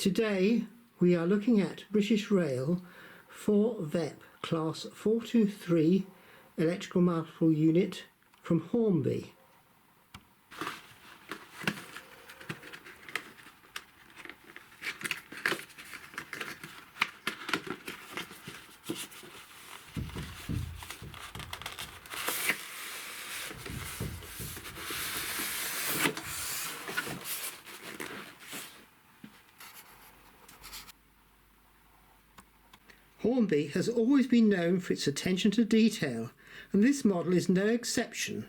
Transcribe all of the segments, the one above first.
Today we are looking at British Rail 4 VEP Class 423 electrical multiple unit from Hornby. Hornby has always been known for its attention to detail, and this model is no exception.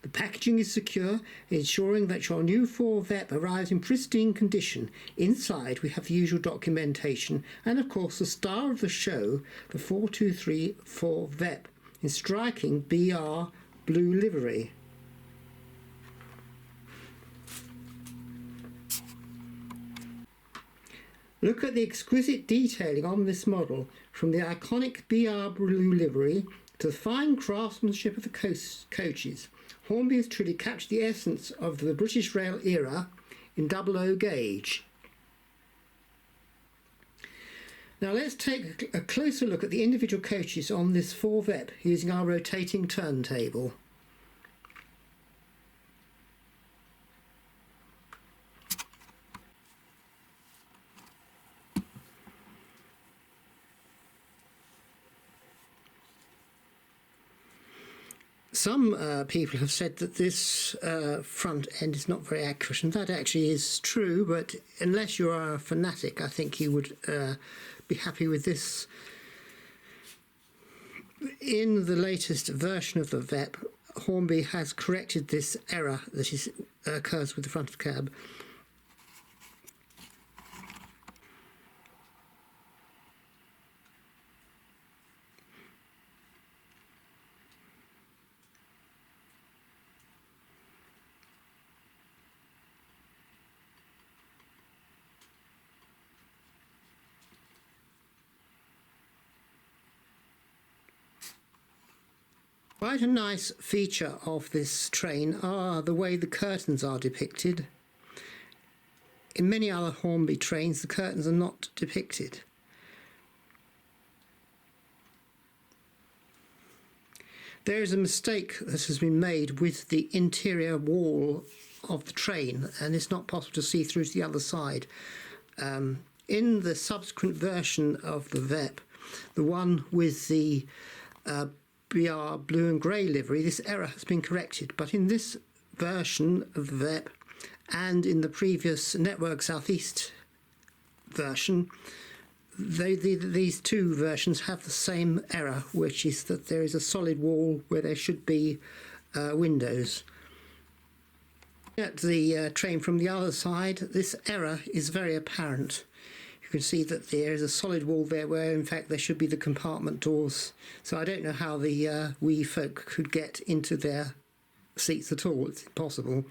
The packaging is secure, ensuring that your new 4 VEP arrives in pristine condition. Inside we have the usual documentation and of course the star of the show, the 423 4 VEP in striking BR blue livery. Look at the exquisite detailing on this model, from the iconic BR blue livery to the fine craftsmanship of the coaches. Hornby has truly captured the essence of the British Rail era in 00 gauge. Now let's take a closer look at the individual coaches on this 4 VEP using our rotating turntable. Some people have said that this front end is not very accurate, and that actually is true, but unless you are a fanatic, I think you would be happy with this. In the latest version of the VEP, Hornby has corrected this error that occurs with the front of the cab. Quite a nice feature of this train are the way the curtains are depicted. In many other Hornby trains the curtains are not depicted. There is a mistake that has been made with the interior wall of the train, and it's not possible to see through to the other side. In the subsequent version of the VEP, the one with the BR blue and grey livery, this error has been corrected, but in this version of the VEP and in the previous Network Southeast version, these two versions have the same error, which is that there is a solid wall where there should be windows. At the train from the other side, this error is very apparent. You can see that there is a solid wall there where in fact there should be the compartment doors. So I don't know how the wee folk could get into their seats at all. It's impossible.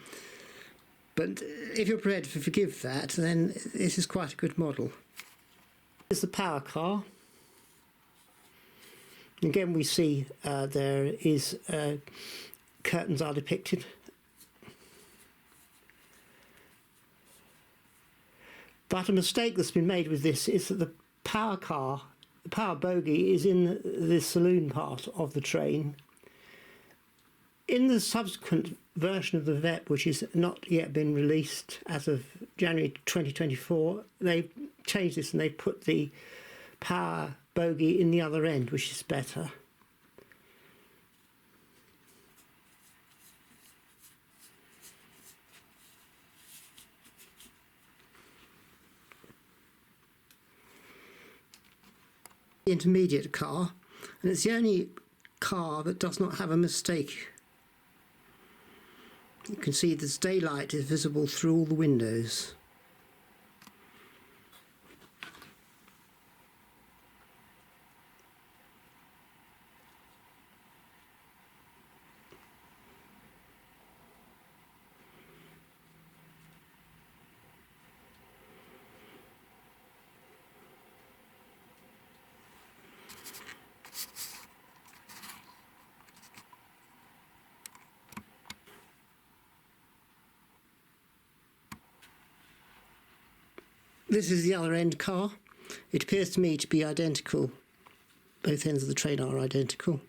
But if you're prepared to forgive that, then this is quite a good model. This is the power car. Again we see there is curtains are depicted. But a mistake that's been made with this is that the power car, the power bogie, is in the saloon part of the train. In the subsequent version of the VEP, which has not yet been released as of January 2024, they've changed this and they put the power bogie in the other end, which is better. Intermediate car, and it's the only car that does not have a mistake. You can see this daylight is visible through all the windows. This is the other end car. It appears to me to be identical. Both ends of the train are identical.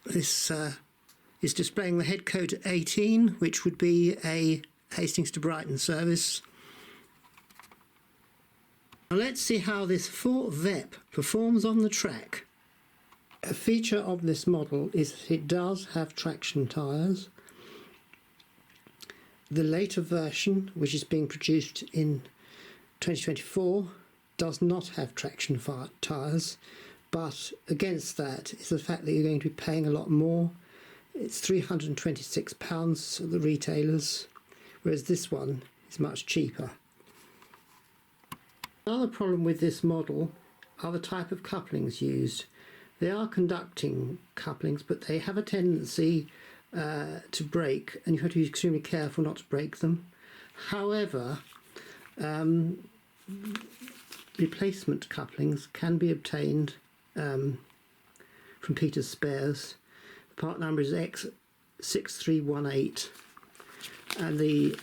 This is displaying the head code 18, which would be a Hastings to Brighton service. Now let's see how this 4 VEP performs on the track. A feature of this model is that it does have traction tyres. The later version, which is being produced in 2024, does not have traction tyres, but against that is the fact that you're going to be paying a lot more. It's £326 at the retailers, whereas this one is much cheaper. Another problem with this model are the type of couplings used. They are conducting couplings, but they have a tendency to break, and you have to be extremely careful not to break them. However, replacement couplings can be obtained from Peter's Spares. The part number is X6318, and the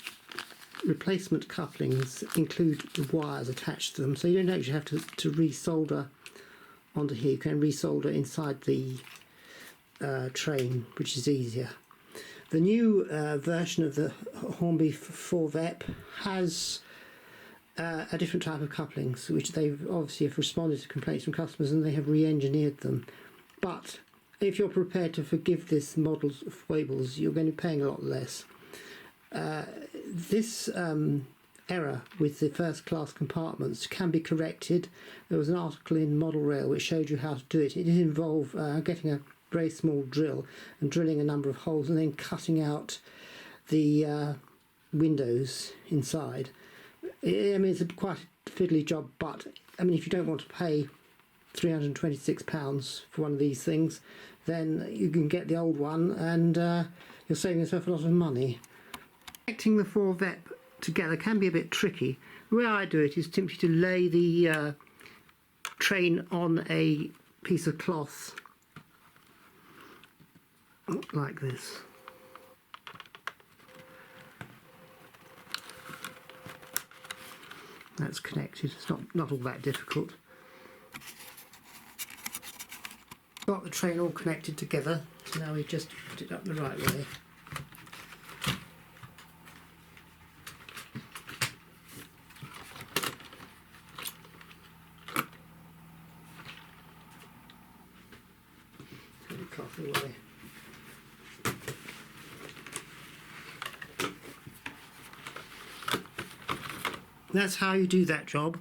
replacement couplings include the wires attached to them, so you don't actually have to resolder onto here. You can resolder inside the train, which is easier. The new version of the Hornby 4 VEP has a different type of couplings, which they've obviously have responded to complaints from customers and they have re-engineered them. But if you're prepared to forgive this model's foibles, you're going to be paying a lot less. This error with the first class compartments can be corrected. There was an article in Model Rail which showed you how to do it. It did involve getting a very small drill and drilling a number of holes and then cutting out the windows inside. I mean, it's quite a fiddly job, but I mean, if you don't want to pay £326 for one of these things, then you can get the old one and you're saving yourself a lot of money. Connecting the 4 VEP together can be a bit tricky. The way I do it is simply to lay the train on a piece of cloth like this. That's connected. It's not all that difficult. Got the train all connected together, so now we just put it up the right way. Put the cloth away. That's how you do that job.